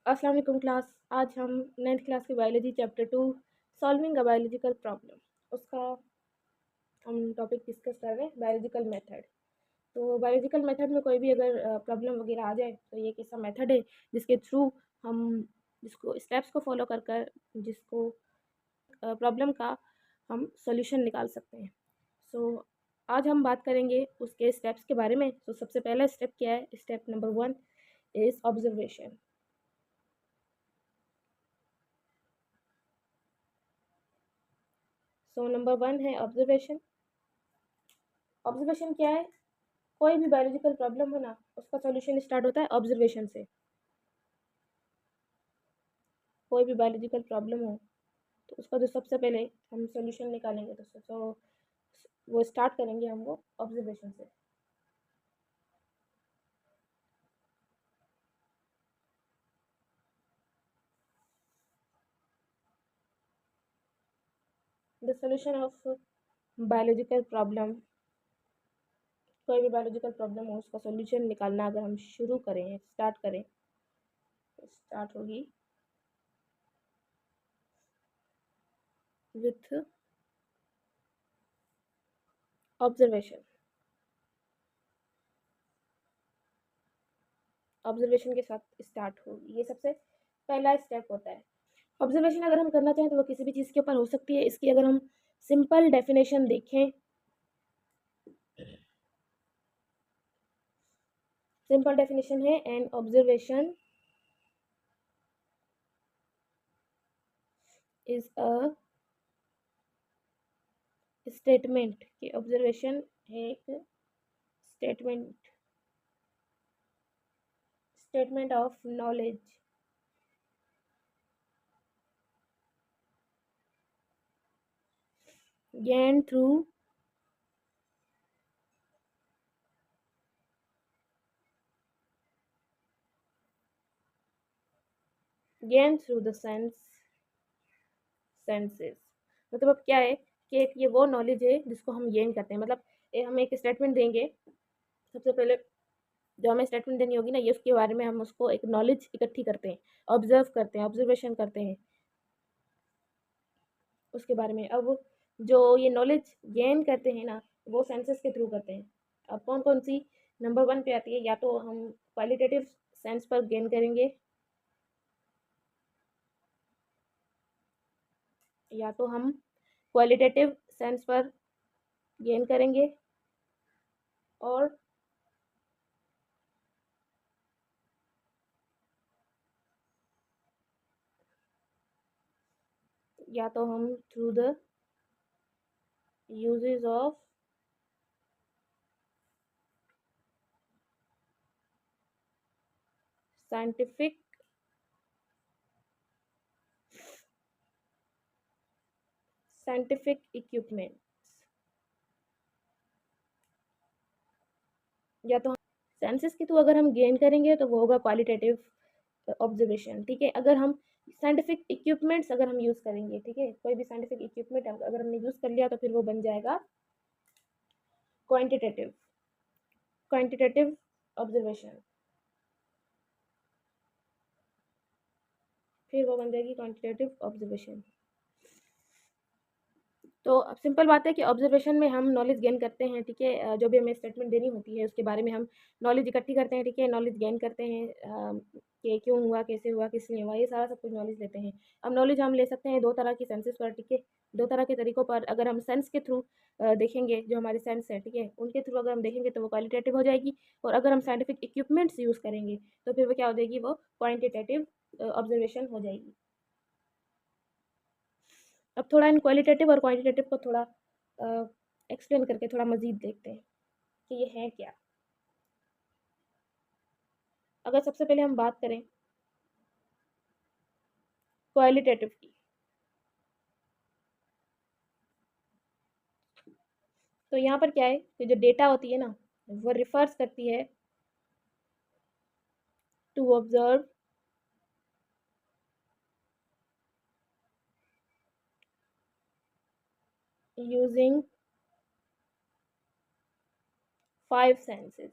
अस्सलाम वालेकुम क्लास। आज हम 9th क्लास की biology chapter 2 solving a biological problem उसका हम टॉपिक डिस्कस कर रहे हैं, बायोलॉजिकल मेथड। तो बायोलॉजिकल मेथड में कोई भी अगर प्रॉब्लम वगैरह आ जाए तो ये एक ऐसा मेथड है जिसके थ्रू हम जिसको स्टेप्स को फॉलो कर कर जिसको प्रॉब्लम का हम सॉल्यूशन निकाल सकते हैं। सो आज हम बात करेंगे उसके स्टेप्स के बारे में। तो सबसे पहला स्टेप क्या है? Step number 1 is observation. So number 1 है ऑब्जर्वेशन। ऑब्जर्वेशन क्या है? कोई भी बायोलॉजिकल प्रॉब्लम हो ना, उसका सॉल्यूशन स्टार्ट होता है ऑब्जर्वेशन से। कोई भी बायोलॉजिकल प्रॉब्लम हो तो उसका जो सबसे पहले हम सॉल्यूशन निकालेंगे तो वो स्टार्ट करेंगे हम वो ऑब्जर्वेशन से। The solution of biological problem. कोई भी बायोलॉजिकल प्रॉब्लम हो उसका सॉल्यूशन निकालना अगर हम शुरू करें, स्टार्ट करें तो स्टार्ट होगी विथ ऑब्जर्वेशन। ऑब्जर्वेशन के साथ स्टार्ट होगी, ये सबसे पहला स्टेप होता है। ऑब्जर्वेशन अगर हम करना चाहें तो वो किसी भी चीज़ के ऊपर हो सकती है। इसकी अगर हम सिंपल डेफिनेशन देखें, सिंपल डेफिनेशन है an observation is a statement. कि ऑब्जर्वेशन है एक statement, statement of knowledge gain through the senses. मतलब अब क्या है कि एक ये वो नॉलेज है जिसको हम गेन करते हैं। मतलब हम एक स्टेटमेंट देंगे, सबसे पहले जो हमें स्टेटमेंट देनी होगी ना, ये उसके बारे में हम उसको एक नॉलेज इकट्ठी करते हैं, ऑब्जर्व करते हैं, ऑब्जर्वेशन करते हैं उसके बारे में। अब जो ये नॉलेज गेन करते हैं ना, वो सेंसेस के थ्रू करते हैं। अब कौन कौन सी नंबर 1 पे आती है? या तो हम क्वालिटेटिव सेंस पर गेन करेंगे, या तो हम क्वालिटेटिव सेंस पर गेन करेंगे, और या तो हम through the uses of scientific equipment, या तो सेंसेस के थ्रू अगर हम गेन करेंगे तो वो होगा क्वालिटेटिव ऑब्जर्वेशन। ठीक है, अगर हम साइंटिफिक इक्विपमेंट्स अगर हम यूज़ करेंगे, ठीक है, कोई भी साइंटिफिक इक्विपमेंट अगर हमने यूज़ कर लिया तो फिर वो बन जाएगा क्वांटिटेटिव क्वांटिटेटिव ऑब्जर्वेशन। फिर वो बन जाएगी क्वांटिटेटिव ऑब्जर्वेशन। तो अब सिंपल बात है कि ऑब्जर्वेशन में हम नॉलेज गेन करते हैं। ठीक है, जो भी हमें स्टेटमेंट देनी होती है उसके बारे में हम नॉलेज इकट्ठी करते हैं। ठीक है, नॉलेज गेन करते हैं कि क्यों हुआ, कैसे हुआ, किस लिए हुआ, ये सारा सब कुछ नॉलेज लेते हैं। अब नॉलेज हम ले सकते हैं दो तरह की सेंसेस पर। ठीक है, दो तरह के तरीकों पर। अगर हम सेंस के थ्रू देखेंगे, जो हमारे सेंस है, ठीक है, उनके थ्रू अगर हम देखेंगे तो वो क्वालिटेटिव हो जाएगी। और अगर हम साइंटिफिक इक्विपमेंट्स यूज़ करेंगे तो फिर वो क्या हो जाएगी, वो क्वान्टिटेटिव ऑब्जर्वेशन हो जाएगी। अब थोड़ा इन क्वालिटेटिव और क्वांटिटेटिव को थोड़ा एक्सप्लेन करके थोड़ा मज़ीद देखते हैं कि ये है क्या। अगर सबसे पहले हम बात करें क्वालिटेटिव की, तो यहाँ पर क्या है कि जो डेटा होती है ना, वो रिफर्स करती है टू ऑब्जर्व यूजिंग 5 सेंसेस।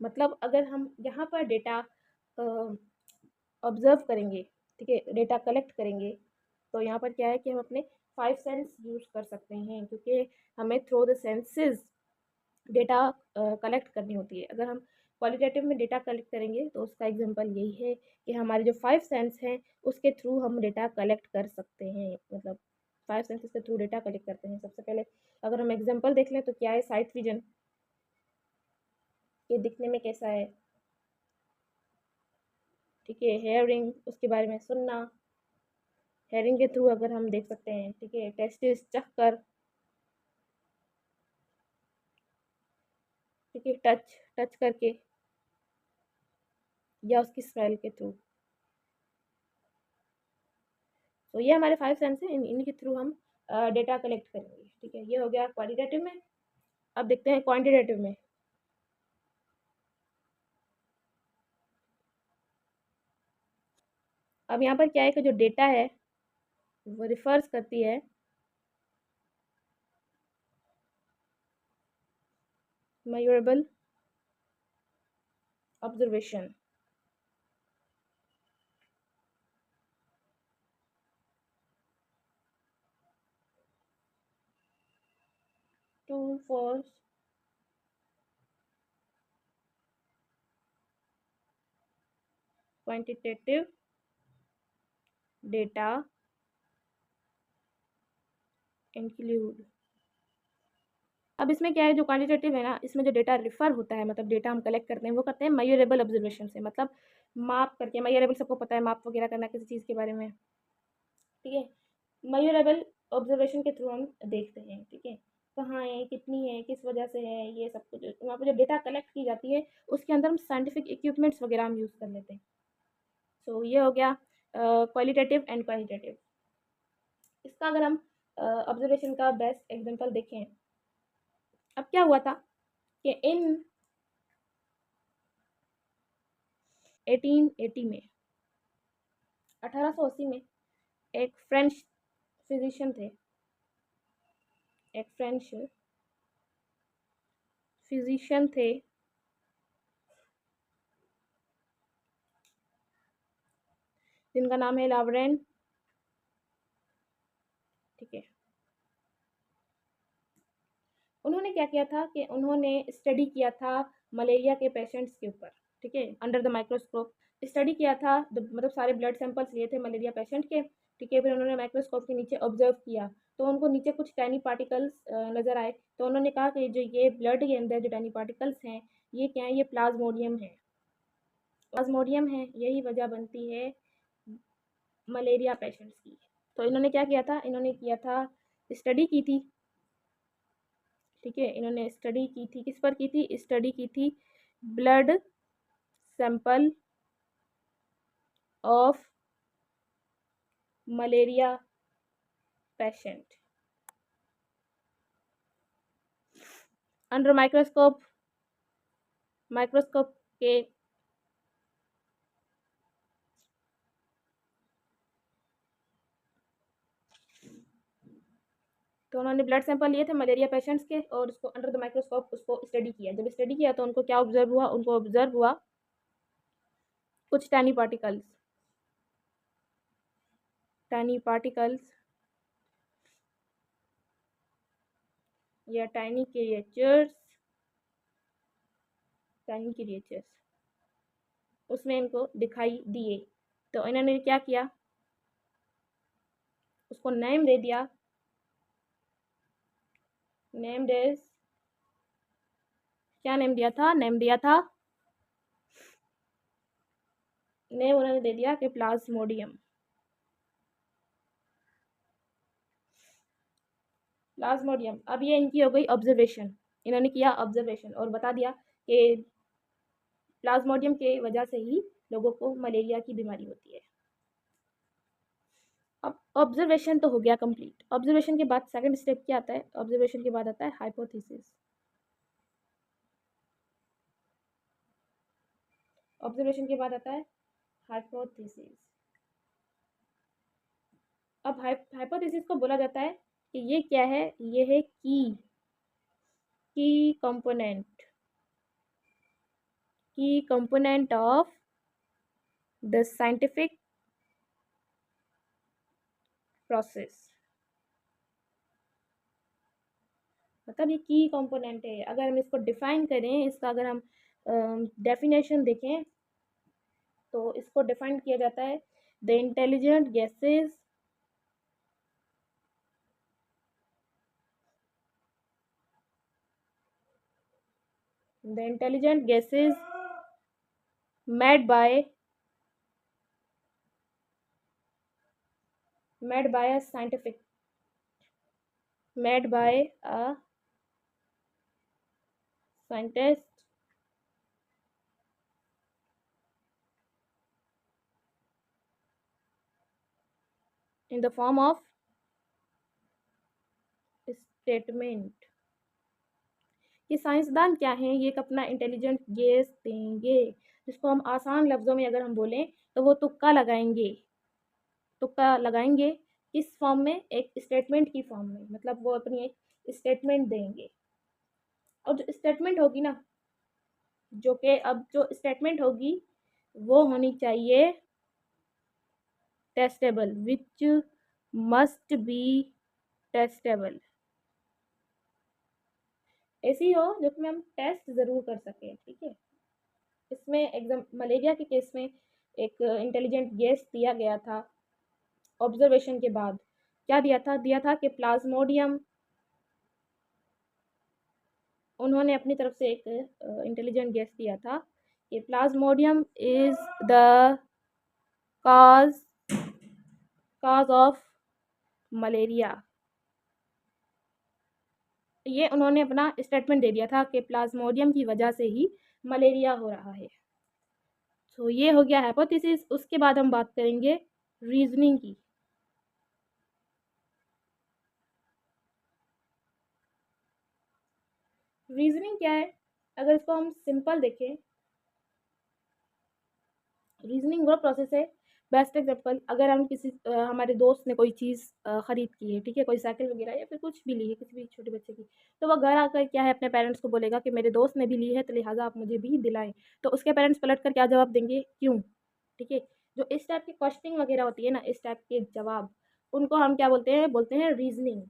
मतलब अगर हम यहाँ पर डेटा ऑब्जर्व करेंगे, ठीक है, डेटा कलेक्ट करेंगे, तो यहाँ पर क्या है कि हम अपने 5 सेंस यूज़ कर सकते हैं, क्योंकि हमें through the senses data collect करनी होती है। अगर हम क्वालिटेटिव में डेटा कलेक्ट करेंगे तो उसका एग्जांपल यही है कि हमारे जो 5 सेंस हैं उसके थ्रू हम डेटा कलेक्ट कर सकते हैं, मतलब 5 सेंसेस के थ्रू डेटा कलेक्ट करते हैं। सबसे पहले अगर हम एग्जांपल देख लें तो क्या है, साइट विजन, ये दिखने में कैसा है, ठीक है। हेयरिंग, उसके बारे में सुनना, हेयरिंग के थ्रू अगर हम देख सकते हैं, ठीक है। टेस्टिस, चक्कर, ठीक है। टच, टच करके या उसकी स्मेल के थ्रू। तो ये हमारे 5 सेंस हैं, इनके थ्रू हम डेटा कलेक्ट करेंगे, ठीक है। ये हो गया क्वालिटेटिव में। अब देखते हैं क्वांटिटेटिव में। अब यहाँ पर क्या है कि जो डेटा है वो रिफर्स करती है measurable observation, to for quantitative data include. अब इसमें क्या है, जो क्वांटिटेटिव है ना, इसमें जो डेटा रिफर होता है, मतलब डेटा हम कलेक्ट करते हैं वो करते हैं मेजरेबल ऑब्जर्वेशन से, मतलब माप करके। मेजरेबल सबको पता है, माप वगैरह करना किसी चीज़ के बारे में, ठीक है। मेजरेबल ऑब्जर्वेशन के थ्रू हम देखते हैं, ठीक है, कहाँ है, कितनी है, किस वजह से है, ये सब कुछ वहाँ पर जो डेटा कलेक्ट की जाती है उसके अंदर हम साइंटिफिक इक्विपमेंट्स वगैरह हम यूज़ कर लेते हैं। सो ये हो गया क्वालिटेटिव एंड क्वांटिटेटिव। इसका अगर हम ऑब्जर्वेशन का बेस्ट एग्जांपल देखें, अब क्या हुआ था कि इन 1880 में, 1880 में एक फ्रेंच फिजिशियन थे, एक फ्रेंच फिजिशियन थे जिनका नाम है लावरेन, ठीक है। उन्होंने क्या किया था कि उन्होंने स्टडी किया था मलेरिया के पेशेंट्स के ऊपर, ठीक है, अंडर द माइक्रोस्कोप स्टडी किया था। मतलब सारे ब्लड सैंपल्स लिए थे मलेरिया पेशेंट के, ठीक है। फिर उन्होंने माइक्रोस्कोप के नीचे ऑब्जर्व किया तो उनको नीचे कुछ टाइनी पार्टिकल्स नज़र आए। तो उन्होंने कहा कि जो ये ब्लड के अंदर जो टाइनी पार्टिकल्स हैं ये क्या है, ये प्लाज्मोडियम है, प्लाज्मोडियम है, यही वजह बनती है मलेरिया पेशेंट्स की। तो इन्होंने क्या किया था, इन्होंने किया था, स्टडी की थी, ठीक है। इन्होंने स्टडी की थी, किस पर की थी, स्टडी की थी blood sample of malaria patient under microscope, microscope के तो उन्होंने ब्लड सैंपल लिए थे मलेरिया पेशेंट्स के और उसको अंडर द माइक्रोस्कोप उसको स्टडी किया। जब स्टडी किया तो उनको क्या ऑब्जर्व हुआ, उनको ऑब्जर्व हुआ कुछ टाइनी पार्टिकल्स या टाइनी क्रिएचर्स उसमें इनको दिखाई दिए। तो इन्होंने क्या किया, उसको नेम दे दिया, नेम एज, क्या नेम दिया था, नेम दिया था, नेम उन्होंने दे दिया कि प्लाज्मोडियम। प्लाज्मोडियम, अब ये इनकी हो गई ऑब्जर्वेशन, इन्होंने किया ऑब्जर्वेशन और बता दिया कि प्लाज्मोडियम के वजह से ही लोगों को मलेरिया की बीमारी होती है। अब ऑब्जर्वेशन तो हो गया कंप्लीट। ऑब्जर्वेशन के बाद सेकंड स्टेप क्या आता है, ऑब्जर्वेशन के बाद आता है हाइपोथेसिस। ऑब्जर्वेशन के बाद आता है हाइपोथेसिस। अब हाइपोथेसिस को बोला जाता है कि ये क्या है, ये है की component key component of the scientific process। मतलब ये की कंपोनेंट है। अगर हम इसको डिफाइन करें, इसका अगर हम डेफिनेशन देखें तो इसको डिफाइन किया जाता है the intelligent gases made by a scientific made by a scientist in the form of statement। ये साइंसदान क्या हैं, ये एक अपना इंटेलिजेंट गेस देंगे, जिसको हम आसान लफ्ज़ों में अगर हम बोलें तो वो तुक्का लगाएंगे किस फॉर्म में, एक स्टेटमेंट की फॉर्म में। मतलब वो अपनी एक स्टेटमेंट देंगे, और जो स्टेटमेंट होगी ना, जो स्टेटमेंट होगी वो होनी चाहिए testable, which must be testable. ऐसी हो जो कि हम टेस्ट ज़रूर कर सकें, ठीक है। इसमें एग्जाम मलेरिया के केस में एक इंटेलिजेंट गैस दिया गया था। ऑब्जर्वेशन के बाद क्या दिया था कि प्लाज्मोडियम, उन्होंने अपनी तरफ से एक इंटेलिजेंट गैस दिया था कि Plasmodium is the cause of malaria. ये उन्होंने अपना स्टेटमेंट दे दिया था कि प्लाज्मोडियम की वजह से ही मलेरिया हो रहा है। तो ये हो गया हाइपोथेसिस। उसके बाद हम बात करेंगे रीजनिंग की। रीजनिंग क्या है, अगर इसको हम सिंपल देखें, रीजनिंग वो प्रोसेस है। बेस्ट एग्जांपल, अगर हम हमारे दोस्त ने कोई चीज़ ख़रीद की है, ठीक है, कोई साइकिल वगैरह या फिर कुछ भी ली है किसी भी छोटे बच्चे की, तो वह घर आकर क्या है अपने पेरेंट्स को बोलेगा कि मेरे दोस्त ने भी ली है तो लिहाजा आप मुझे भी दिलाएं। तो उसके पेरेंट्स पलट कर क्या जवाब देंगे, क्यों, ठीक है। जो इस टाइप की क्वेश्चनिंग वगैरह होती है ना, इस टाइप के जवाब, उनको हम क्या बोलते हैं रीजनिंग।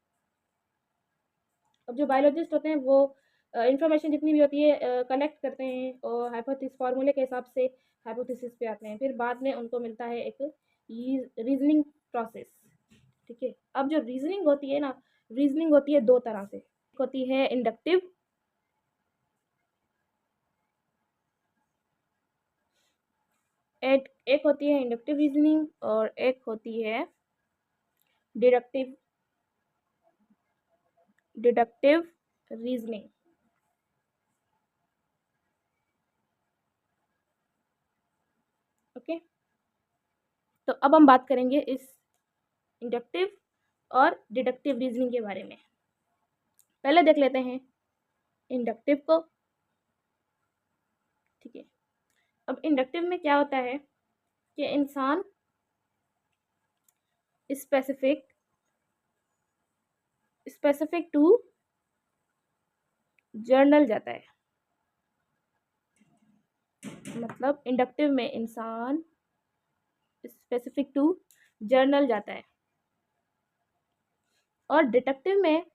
अब जो बायोलॉजिस्ट होते हैं वो इंफॉर्मेशन जितनी भी होती है कलेक्ट करते हैं और हाइपोथेसिस फार्मूले के हिसाब से हाइपोथेसिस पे आते हैं, फिर बाद में उनको मिलता है एक रीजनिंग प्रोसेस, ठीक है। अब जो रीजनिंग होती है ना, रीजनिंग होती है दो तरह से। एक होती है इंडक्टिव, एक होती है इंडक्टिव रीजनिंग और एक होती है डिडक्टिव रीजनिंग। ओके, तो अब हम बात करेंगे इस इंडक्टिव और डिडक्टिव रीजनिंग के बारे में। पहले देख लेते हैं इंडक्टिव को, ठीक है। अब इंडक्टिव में क्या होता है कि इंसान स्पेसिफिक टू जर्नल जाता है। मतलब इंडक्टिव में इंसान स्पेसिफिक टू जर्नल जाता है, और डिडक्टिव में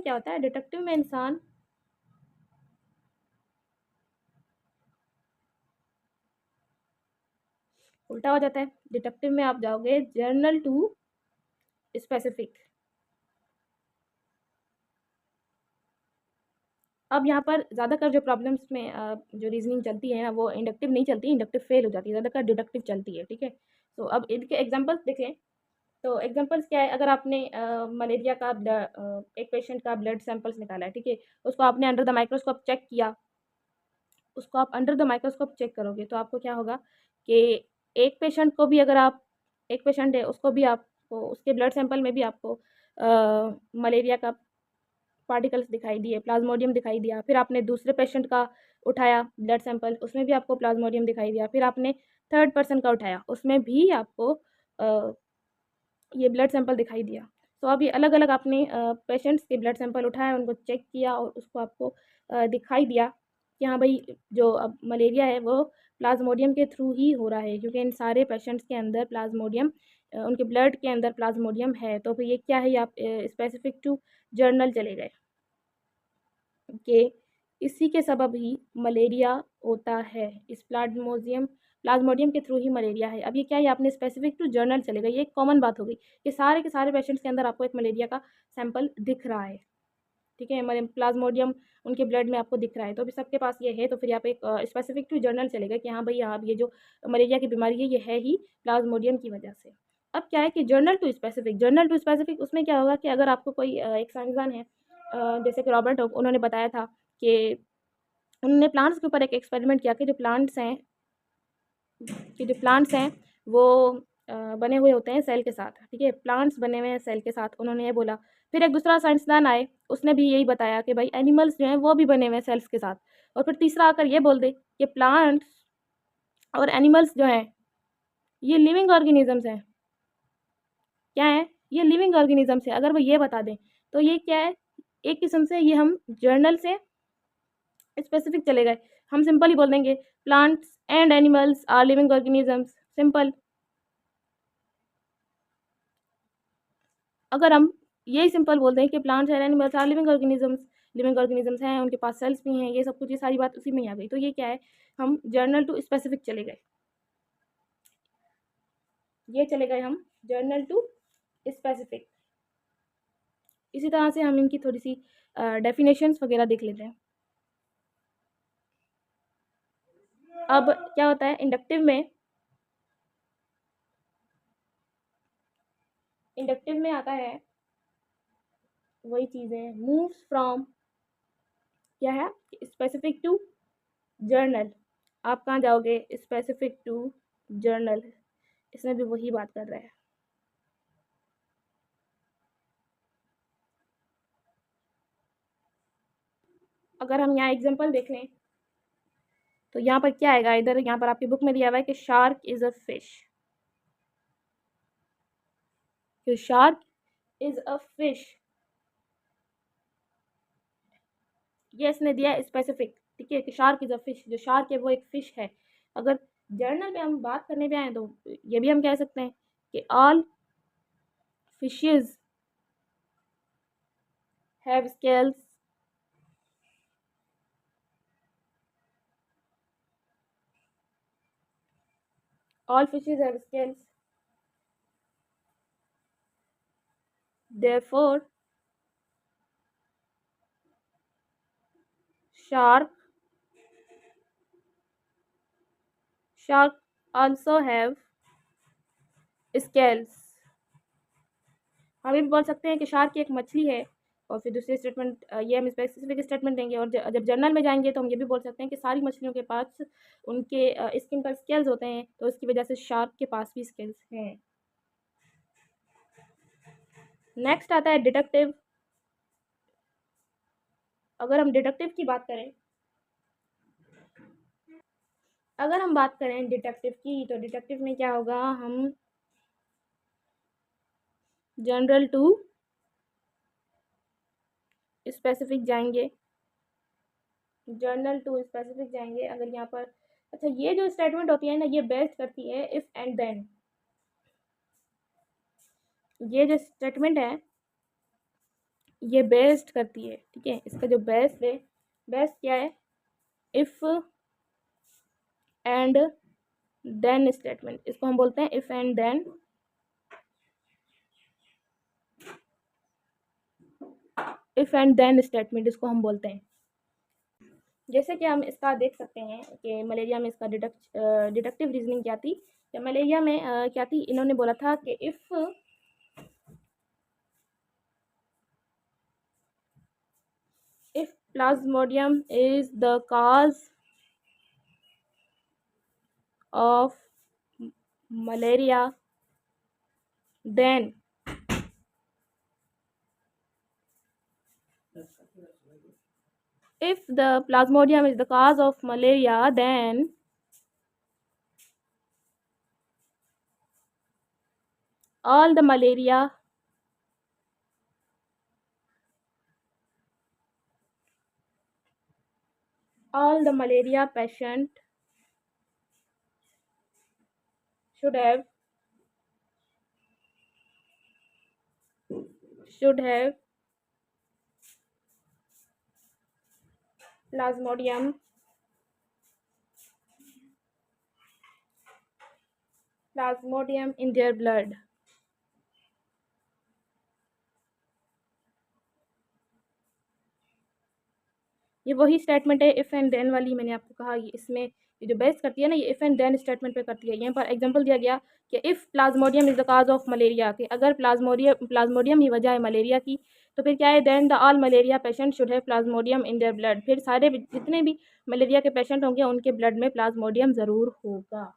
क्या होता है, डिडक्टिव में इंसान उल्टा हो जाता है। डिडक्टिव में आप जाओगे जर्नल टू स्पेसिफिक। अब यहाँ पर ज़्यादातर जो प्रॉब्लम्स में जो रीजनिंग चलती है ना, वो इंडक्टिव नहीं चलती, इंडक्टिव फेल हो जाती है, ज़्यादातर डिडक्टिव चलती है, ठीक है। तो अब इनके एग्जांपल्स देखें। तो एग्जांपल्स क्या है, अगर आपने मलेरिया का एक पेशेंट का ब्लड सैंपल्स निकाला है, ठीक है, उसको आपने अंडर द माइक्रोस्कोप चेक किया, उसको आप अंडर द माइक्रोस्कोप चेक करोगे तो आपको क्या होगा कि एक पेशेंट को भी, अगर आप एक पेशेंट है उसको भी आपको उसके ब्लड सैंपल में भी आपको मलेरिया का पार्टिकल्स दिखाई दिए, प्लाज्मोडियम दिखाई दिया। फिर आपने दूसरे पेशेंट का उठाया ब्लड सैंपल, उसमें भी आपको प्लाज्मोडियम दिखाई दिया। फिर आपने थर्ड पर्सन का उठाया, उसमें भी आपको ये ब्लड सैंपल दिखाई दिया। तो अभी अलग अलग आपने पेशेंट्स के ब्लड सैंपल उठाए, उनको चेक किया और उसको आपको दिखाई दिया कि हाँ भाई जो अब मलेरिया है वो प्लाज्मोडियम के थ्रू ही हो रहा है, क्योंकि इन सारे पेशेंट्स के अंदर प्लाज्मोडियम उनके ब्लड के अंदर प्लाज्मोडियम है। तो फिर ये क्या है, ये आप स्पेसिफिक टू जर्नल चले गए कि इसी के सबब ही मलेरिया होता है, इस प्लाज्मोडियम के थ्रू ही मलेरिया है। अब ये क्या है, आपने स्पेसिफिक टू जर्नल चले गए, ये एक कॉमन बात हो गई कि सारे के सारे पेशेंट्स के अंदर आपको एक मलेरिया का सैंपल दिख रहा है, ठीक है, मतलब प्लाज्मोडियम उनके ब्लड में आपको दिख रहा है, तो अभी सबके पास ये है, तो फिर आप एक स्पेसिफिक टू जर्नल चले गए कि हाँ भाई आप ये जो मलेरिया की बीमारी है ये है ही प्लाज्मोडियम की वजह से। अब क्या है कि जर्नल टू स्पेसिफिक उसमें क्या होगा कि अगर आपको कोई एक साइंसदान है जैसे कि रॉबर्ट हुक, उन्होंने बताया था कि उन्होंने प्लांट्स के ऊपर एक एक्सपेरिमेंट किया कि जो प्लांट्स हैं वो बने हुए होते हैं सेल के साथ, ठीक है, प्लांट्स बने हुए हैं सेल के साथ, उन्होंने ये बोला। फिर एक दूसरा साइंसदान आए, उसने भी यही बताया कि भाई एनिमल्स जो हैं वो भी बने हुए हैं सेल्स के साथ। और फिर तीसरा आकर ये बोल दे कि प्लांट्स और एनिमल्स जो हैं ये लिविंग ऑर्गेनिजम्स हैं। क्या है, ये लिविंग ऑर्गेनिजम्स है, अगर वो ये बता दें तो ये क्या है, एक किस्म से ये हम जर्नल से स्पेसिफिक चले गए। हम सिंपल ही बोल देंगे plants and animals are living organisms, simple. अगर हम यही सिंपल बोल दें कि plants and animals are living organisms हैं, उनके पास सेल्स भी हैं, ये सब कुछ, ये सारी बात उसी में ही आ गई। तो ये क्या है, हम जर्नल टू स्पेसिफिक चले गए, ये चले गए हम जर्नल टू स्पेसिफिक। इसी तरह से हम इनकी थोड़ी सी डेफिनेशंस वगैरह देख लेते हैं। अब क्या होता है इंडक्टिव में आता है वही चीज़ें, मूव्स फ्रॉम, क्या है, स्पेसिफिक टू जर्नल। आप कहाँ जाओगे, स्पेसिफिक टू जर्नल, इसमें भी वही बात कर रहे हैं। अगर हम यहाँ एग्जांपल देख लें तो यहाँ पर क्या आएगा, इधर यहाँ पर आपकी बुक में दिया हुआ है कि shark is a fish, shark is a fish, ये इसने दिया है स्पेसिफिक, ठीक है, कि शार्क इज अ फिश, जो शार्क है वो एक फिश है। अगर जर्नल में हम बात करने पे आए तो ये भी हम कह सकते हैं कि all fishes have scales, all fishes have scales, therefore shark also have scales। हम ये भी बोल सकते हैं कि शार्क एक मछली है, और फिर दूसरी स्टेटमेंट ये हम स्पेसिफिक स्टेटमेंट देंगे, और जब जर्नल में जाएंगे तो हम ये भी बोल सकते हैं कि सारी मछलियों के पास उनके स्किन पर स्केल्स होते हैं, तो उसकी वजह से शार्क के पास भी स्केल्स हैं। नेक्स्ट आता है डिडक्टिव। अगर हम डिडक्टिव की बात करें, अगर हम बात करें डिडक्टिव की, तो डिडक्टिव में क्या होगा, हम जनरल टू स्पेसिफिक जाएंगे, जर्नल टू स्पेसिफिक जाएंगे। अगर यहाँ पर, अच्छा, ये जो स्टेटमेंट होती है ना, ये बेस्ड करती है इफ़ एंड देन। ये जो स्टेटमेंट है ये बेस्ड करती है, ठीक है, इसका जो बेस्ड है, बेस्ड क्या है, इफ़ एंड देन स्टेटमेंट, इसको हम बोलते हैं if and then, if and then statement इसको हम बोलते हैं। जैसे कि हम इसका देख सकते हैं कि मलेरिया में इसका डिडक्टिव रीजनिंग क्या थी, या मलेरिया में क्या थी, इन्होंने बोला था कि if plasmodium is the cause of malaria, then if the plasmodium is the cause of malaria, then all the malaria all the malaria patient should have plasmodium in their blood. ये वही statement है if and then वाली, मैंने आपको कहा ये इसमें ये जो बेस करती है ना, ये इफ़ एंड देन स्टेटमेंट पे करती है। यहाँ पर एग्जांपल दिया गया कि if Plasmodium is the cause of malaria, कि अगर प्लाज्मोडियम ही वजह है मलेरिया की, तो फिर क्या है, then the all malaria patient should have plasmodium in their blood, फिर सारे जितने भी मलेरिया के पेशेंट होंगे उनके ब्लड में प्लाज्मोडियम ज़रूर होगा।